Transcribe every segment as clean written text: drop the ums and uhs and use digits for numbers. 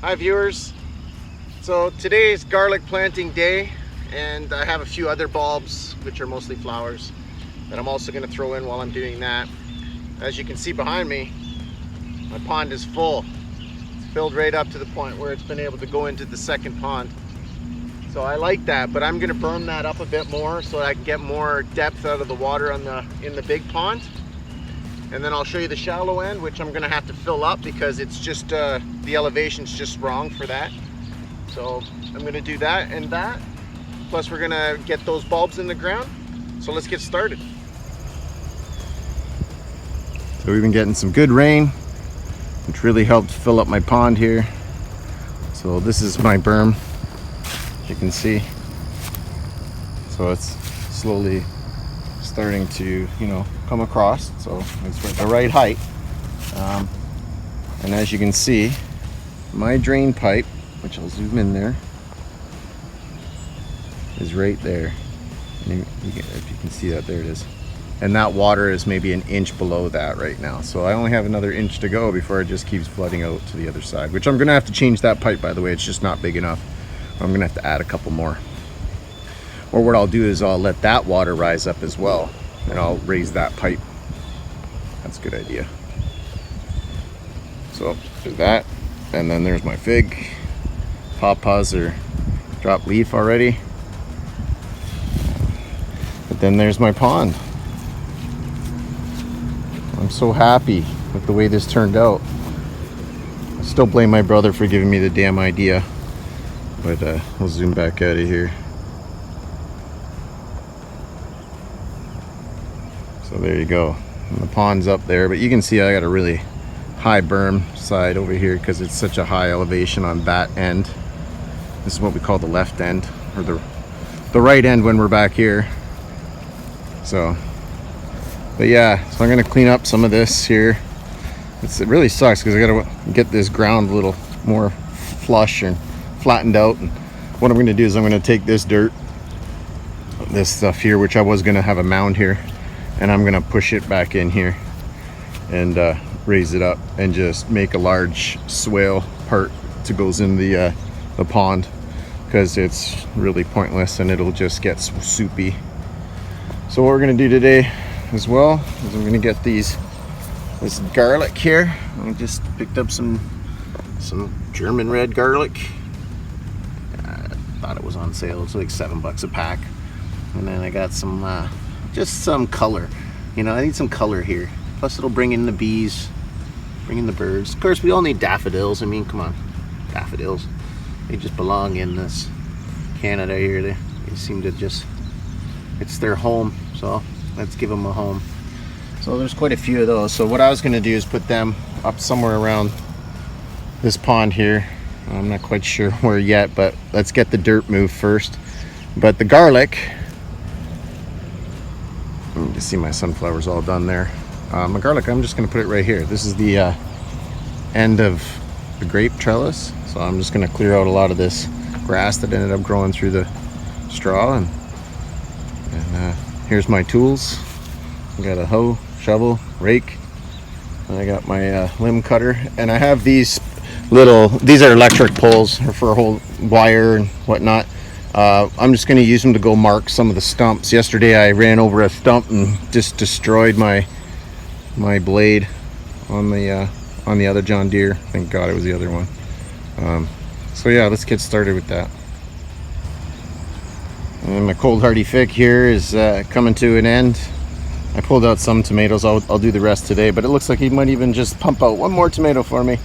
Hi viewers. So today is garlic planting day, and I have a few other bulbs which are mostly flowers that I'm also going to throw in while I'm doing that. As you can see behind me, my pond is full. It's filled right up to the point where it's been able to go into the second pond. So I like that, but I'm going to berm that up a bit more so that I can get more depth out of the water in the big pond. And then I'll show you the shallow end, which I'm gonna have to fill up because it's just, the elevation's just wrong for that. So I'm gonna do that and that. Plus we're gonna get those bulbs in the ground. So let's get started. So we've been getting some good rain, which really helped fill up my pond here. So this is my berm, as you can see. So it's slowly starting to, come across, so it's at the right height. And as you can see, my drain pipe, which I'll zoom in there, is right there. And if you can see that, there it is. And that water is maybe an inch below that right now. So I only have another inch to go before it just keeps flooding out to the other side, which I'm gonna have to change that pipe, by the way. It's just not big enough. I'm gonna have to add a couple more. Or what I'll do is I'll let that water rise up as well, and I'll raise that pipe. That's a good idea. So there's that, and then there's my fig. Pawpaws are dropped leaf already. But then there's my pond. I'm so happy with the way this turned out. I still blame my brother for giving me the damn idea, but I'll zoom back out of here. So there you go. And the pond's up there, but you can see I got a really high berm side over here because it's such a high elevation on that end. This is what we call the left end, or the right end when we're back here. So, but yeah, so I'm gonna clean up some of this here. It really sucks because I gotta get this ground a little more flush and flattened out. And what I'm gonna do is I'm gonna take this dirt, this stuff here, which I was gonna have a mound here, and I'm gonna push it back in here and raise it up and just make a large swale part to goes in the pond, because it's really pointless and it'll just get soupy. So what we're gonna do today as well is I'm gonna get this garlic here. I just picked up some German red garlic. I thought it was on sale. It's like $7 a pack. And then I got some just some color. I need some color here. Plus it'll bring in the bees, bring in the birds. Of course, we all need daffodils. I mean, come on, daffodils. They just belong in this Canada here. They seem to just, it's their home. So let's give them a home. So there's quite a few of those. So what I was gonna do is put them up somewhere around this pond here. I'm not quite sure where yet, but let's get the dirt moved first. But the garlic, you can see my sunflowers all done there. My garlic, I'm just going to put it right here. This is the end of the grape trellis, so I'm just going to clear out a lot of this grass that ended up growing through the straw. And here's my tools. I got a hoe, shovel, rake, and I got my limb cutter. And I have these are electric poles for a whole wire and whatnot. I'm just going to use them to go mark some of the stumps. Yesterday I ran over a stump and just destroyed my blade on the other John Deere. Thank God it was the other one. So yeah, let's get started with that. And my cold hardy fig here is coming to an end. I pulled out some tomatoes. I'll do the rest today, but it looks like he might even just pump out one more tomato for me.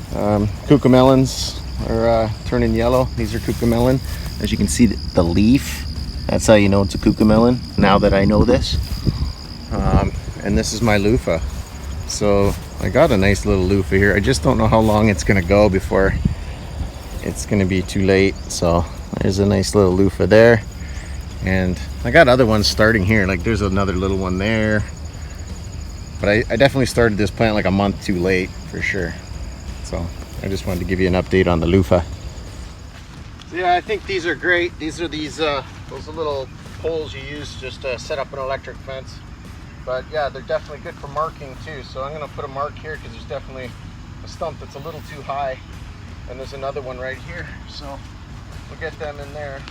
Cucamelons are turning yellow. These are cucamelon. As you can see, the leaf, that's how you know it's a cucamelon, now that I know this. And this is my loofah. So I got a nice little loofah here. I just don't know how long it's gonna go before it's gonna be too late. So there's a nice little loofah there. And I got other ones starting here. Like there's another little one there. But I definitely started this plant like a month too late, for sure. So I just wanted to give you an update on the loofah. So yeah, I think these are great. These are those little poles you use just to set up an electric fence. But yeah, they're definitely good for marking too. So I'm gonna put a mark here because there's definitely a stump that's a little too high. and there's another one right here, so we'll get them in there.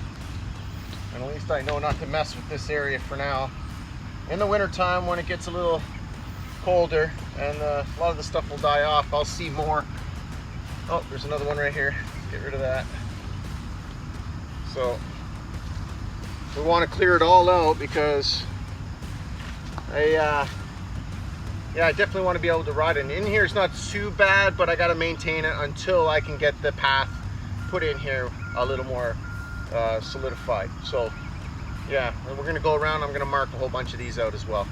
And at least I know not to mess with this area for now. In the wintertime, when it gets a little colder and a lot of the stuff will die off, I'll see more. Oh, there's another one right here. Let's get rid of that. So we want to clear it all out because I definitely want to be able to ride it. In here it's not too bad, but I got to maintain it until I can get the path put in here a little more solidified. So yeah, we're going to go around. I'm going to mark a whole bunch of these out as well.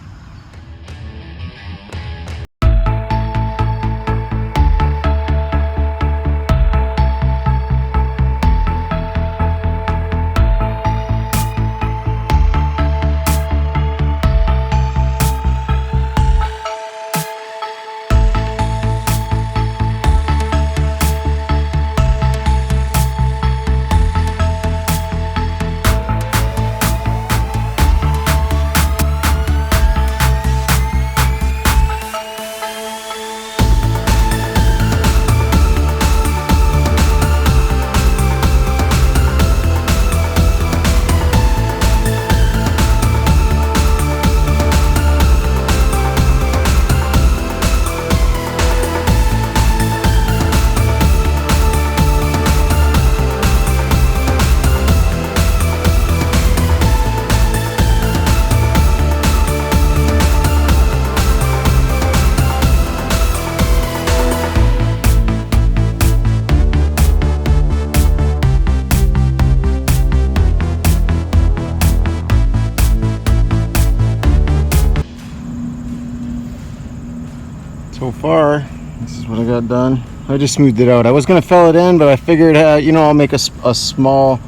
So far, this is what I got done. I just smoothed it out. I was gonna fill it in, but I figured, you know, I'll make a small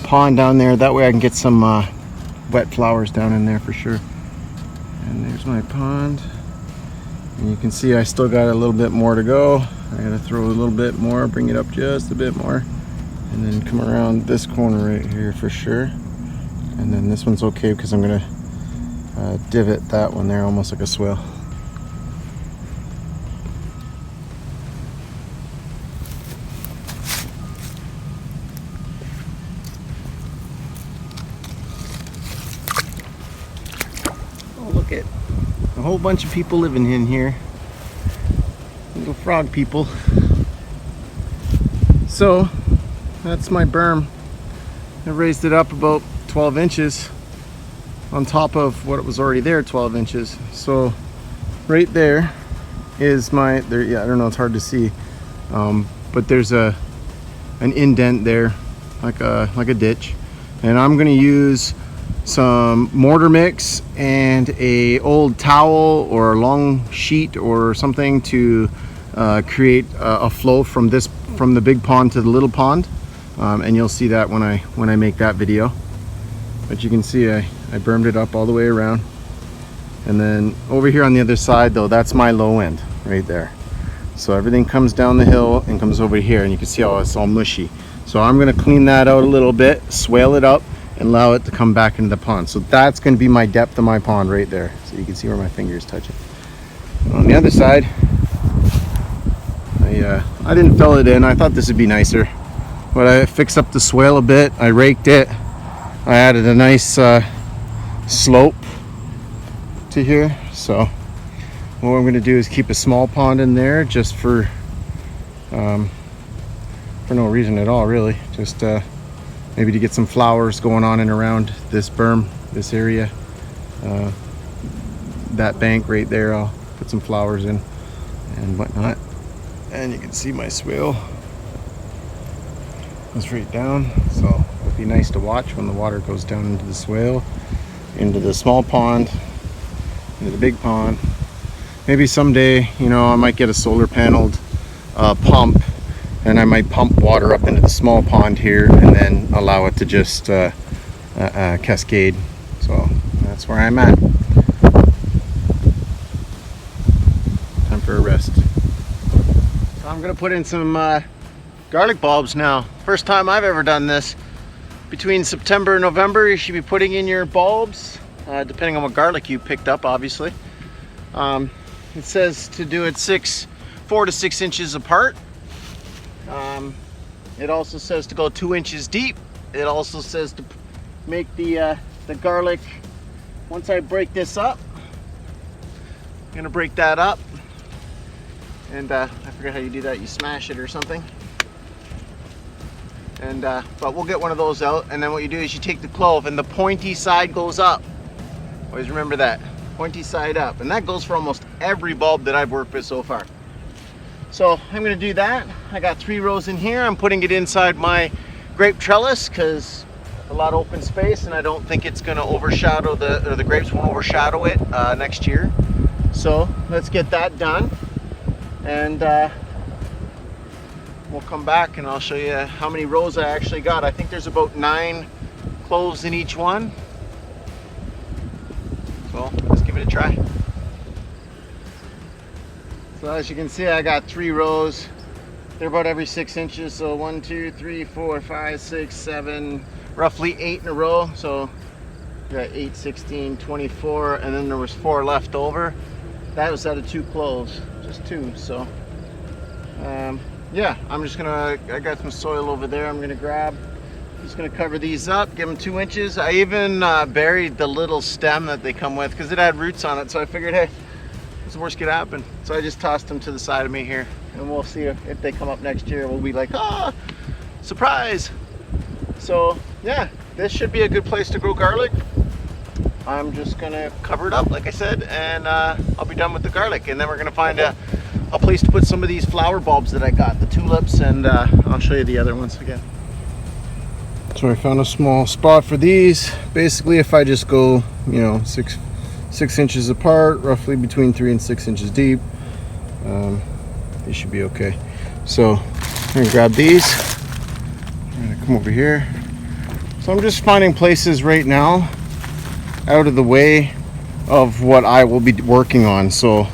pond down there. That way I can get some wet flowers down in there for sure. And there's my pond. And you can see I still got a little bit more to go. I gotta throw a little bit more, bring it up just a bit more. And then come around this corner right here for sure. And then this one's okay because I'm gonna divot that one there almost like a swale. Look at a whole bunch of people living in here. Little frog people. So that's my berm. I raised it up about 12 inches on top of what it was already there, 12 inches. So right there is my, yeah, I don't know, it's hard to see, but there's an indent there, like a ditch, and I'm gonna use some mortar mix and a old towel or a long sheet or something to create a flow from the big pond to the little pond, and you'll see that when I make that video. But you can see I bermed it up all the way around, and then over here on the other side though, that's my low end right there. So everything comes down the hill and comes over here, and you can see how it's all mushy. So I'm going to clean that out a little bit, swale it up, and allow it to come back into the pond. So that's going to be my depth of my pond right there. So you can see where my fingers touch it. And on the other side, I didn't fill it in. I thought this would be nicer, but I fixed up the swale a bit. I raked it. I added a nice slope to here. So what I'm going to do is keep a small pond in there just for no reason at all, really. Just maybe to get some flowers going on and around this berm, this area. That bank right there, I'll put some flowers in and whatnot. And you can see my swale goes right down. So it'll be nice to watch when the water goes down into the swale, into the small pond, into the big pond. Maybe someday, you know, I might get a solar paneled pump, and I might pump water up into the small pond here and then allow it to just cascade. So that's where I'm at. Time for a rest. So I'm gonna put in some garlic bulbs now. First time I've ever done this. Between September and November, you should be putting in your bulbs, depending on what garlic you picked up, obviously. It says to do it 4 to 6 inches apart. It also says to go 2 inches deep. It also says to make the garlic, once I break this up, I'm gonna break that up, and I forget how you do that, you smash it or something. And but we'll get one of those out, and then what you do is you take the clove and the pointy side goes up. Always remember that, pointy side up, and that goes for almost every bulb that I've worked with so far. So I'm gonna do that. I got 3 rows in here. I'm putting it inside my grape trellis because a lot of open space, and I don't think it's gonna overshadow the grapes won't overshadow it next year. So let's get that done, and we'll come back and I'll show you how many rows I actually got. I think there's about 9 cloves in each one. So let's give it a try. So as you can see, I got 3 rows. They're about every 6 inches. So 1, 2, 3, 4, 5, 6, 7, roughly 8 in a row. So we got 8, 16, 24, and then there was 4 left over. That was out of 2 cloves, just 2. So yeah, I got some soil over there. I'm just gonna cover these up, give them 2 inches. I even buried the little stem that they come with because it had roots on it. So I figured, hey, what's the worst could happen? So I just tossed them to the side of me here, and we'll see if they come up next year. We'll be like, ah, surprise. So yeah, this should be a good place to grow garlic. I'm just gonna cover it up, like I said, and I'll be done with the garlic, and then we're gonna find a place to put some of these flower bulbs that I got, the tulips, and I'll show you the other ones again. So I found a small spot for these. Basically, if I just go, you know, six inches apart, roughly between 3 and 6 inches deep, they should be okay. So I'm gonna grab these. I'm gonna come over here. So I'm just finding places right now out of the way of what I will be working on. So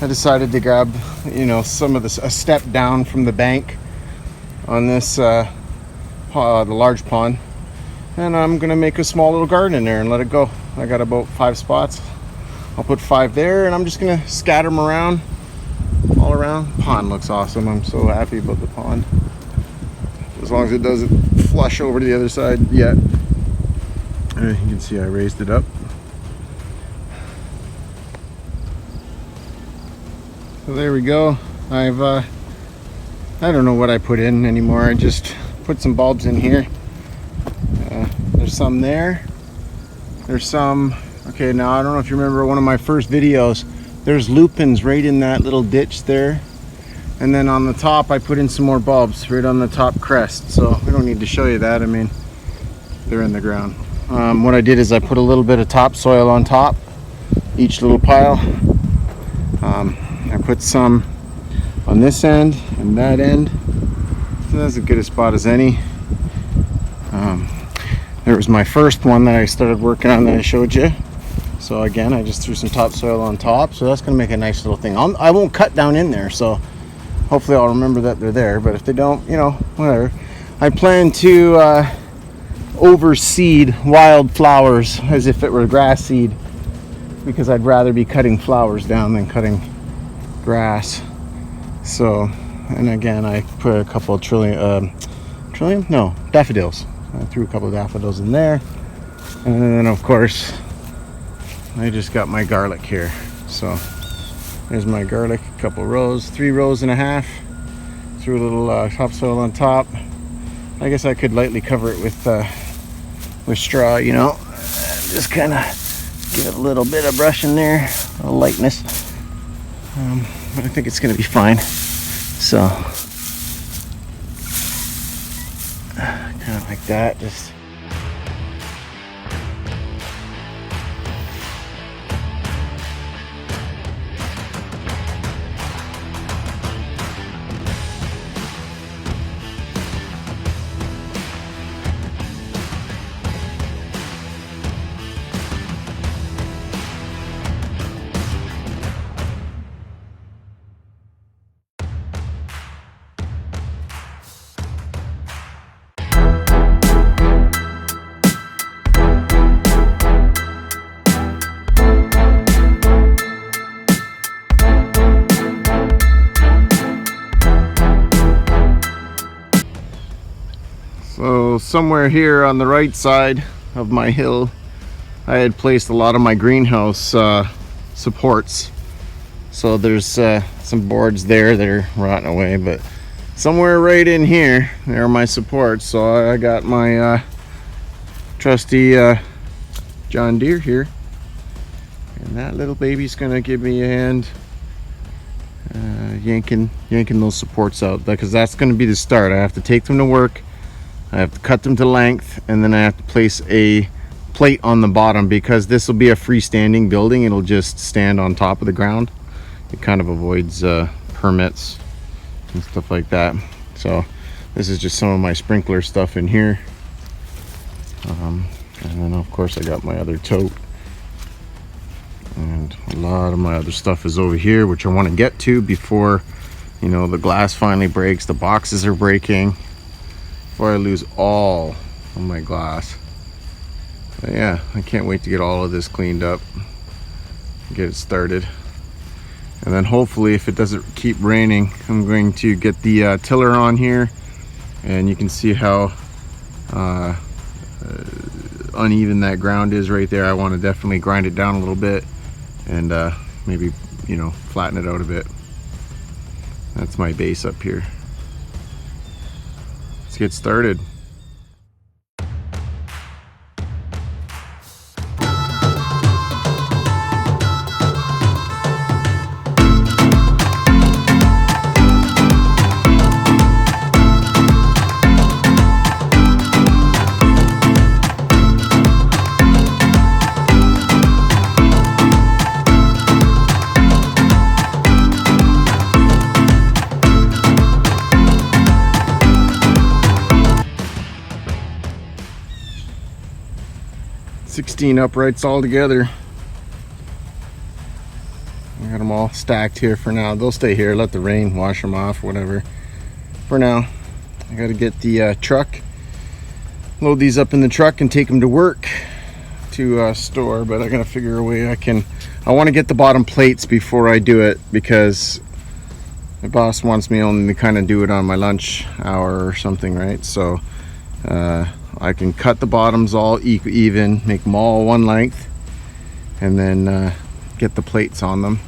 I decided to grab, you know, some of this, a step down from the bank on this the large pond, and I'm gonna make a small little garden in there and let it go. I got about 5 spots. I'll put 5 there, and I'm just gonna scatter them around, all around. Pond looks awesome. I'm so happy about the pond, as long as it doesn't flush over to the other side yet. You can see I raised it up. So there we go. I don't know what I put in anymore. I just put some bulbs in here. There's some there. There's some, okay, now I don't know if you remember one of my first videos. There's lupins right in that little ditch there. And then on the top I put in some more bulbs right on the top crest. So we don't need to show you that. I mean, they're in the ground. What I did is I put a little bit of topsoil on top, each little pile. I put some on this end and that end. So that's as good a spot as any. There was my first one that I started working on that I showed you. So again, I just threw some topsoil on top. So that's going to make a nice little thing. I won't cut down in there, so hopefully I'll remember that they're there. But if they don't, you know, whatever. I plan to overseed wildflowers as if it were grass seed, because I'd rather be cutting flowers down than cutting grass. So, and again, I put a couple of daffodils. I threw a couple of daffodils in there, and then of course I just got my garlic here. So there's my garlic, a couple rows, 3 rows and a half. Threw a little topsoil on top. I guess I could lightly cover it with straw, you know, and just kind of give it a little bit of brush in there, a lightness. But I think it's going to be fine. So kind of like that, just So somewhere here on the right side of my hill, I had placed a lot of my greenhouse supports. So there's some boards there that are rotting away, but somewhere right in here, there are my supports. So I got my trusty John Deere here, and that little baby's gonna give me a hand yanking those supports out, because that's gonna be the start. I have to take them to work, I have to cut them to length, and then I have to place a plate on the bottom, because this will be a freestanding building. It'll just stand on top of the ground. It kind of avoids permits and stuff like that. So this is just some of my sprinkler stuff in here, and then of course I got my other tote, and a lot of my other stuff is over here, which I want to get to before, you know, the glass finally breaks, the boxes are breaking, before I lose all of my glass. But yeah, I can't wait to get all of this cleaned up, get it started. And then hopefully, if it doesn't keep raining, I'm going to get the tiller on here, and you can see how uneven that ground is right there. I want to definitely grind it down a little bit and maybe, you know, flatten it out a bit. That's my base up here. Let's get started. $16 uprights all together. I got them all stacked here for now. They'll stay here, let the rain wash them off, whatever. For now, I got to get the truck, load these up in the truck and take them to work to store. But I got to figure a way I want to get the bottom plates before I do it, because my boss wants me only to kind of do it on my lunch hour or something, right? So I can cut the bottoms all even, make them all one length, and then get the plates on them.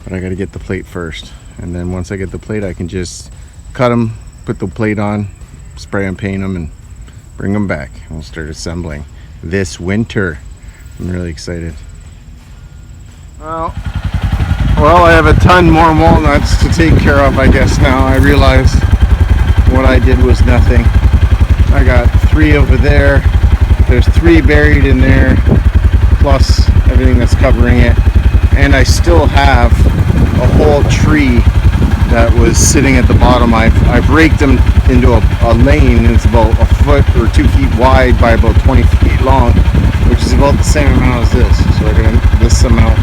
But I got to get the plate first, and then once I get the plate, I can just cut them, put the plate on, spray and paint them, and bring them back. We'll start assembling this winter. I'm really excited. Well, I have a ton more walnuts to take care of, I guess. Now I realized what I did was nothing. I got 3 over there. There's 3 buried in there, plus everything that's covering it. And I still have a whole tree that was sitting at the bottom. I've raked them into a lane. It's about a foot or 2 feet wide by about 20 feet long, which is about the same amount as this. So we're gonna this amount.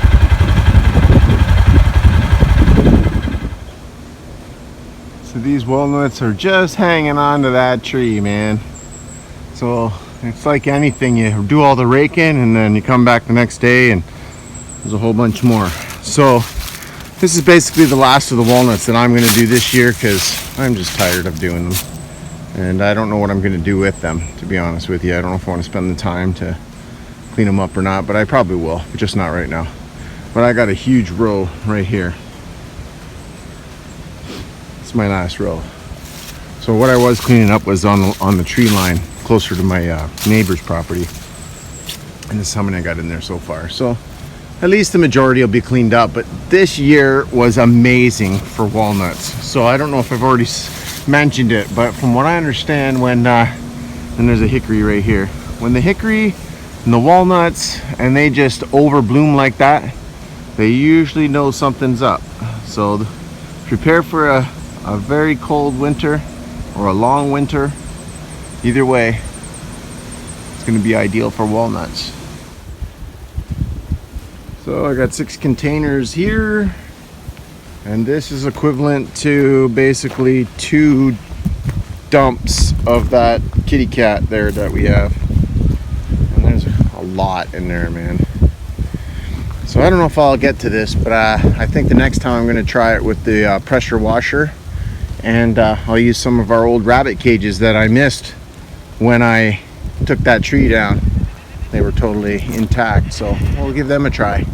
So these walnuts are just hanging on to that tree, man. So it's like anything, you do all the raking and then you come back the next day and there's a whole bunch more. So this is basically the last of the walnuts that I'm going to do this year, because I'm just tired of doing them. And I don't know what I'm going to do with them, to be honest with you. I don't know if I want to spend the time to clean them up or not, but I probably will, but just not right now. But I got a huge row right here. It's my last row. So what I was cleaning up was on the tree line closer to my neighbor's property, and this is how many I got in there so far. So at least the majority will be cleaned up. But this year was amazing for walnuts. So I don't know if I've already mentioned it, but from what I understand, when and there's a hickory right here, when the hickory and the walnuts and they just overbloom like that, they usually know something's up. So prepare for a very cold winter or a long winter. Either way, it's going to be ideal for walnuts. So I got 6 containers here, and this is equivalent to basically 2 dumps of that kitty cat there that we have. And there's a lot in there, man. So I don't know if I'll get to this, but I think the next time I'm going to try it with the pressure washer and I'll use some of our old rabbit cages that I missed when I took that tree down. They were totally intact, so we'll give them a try.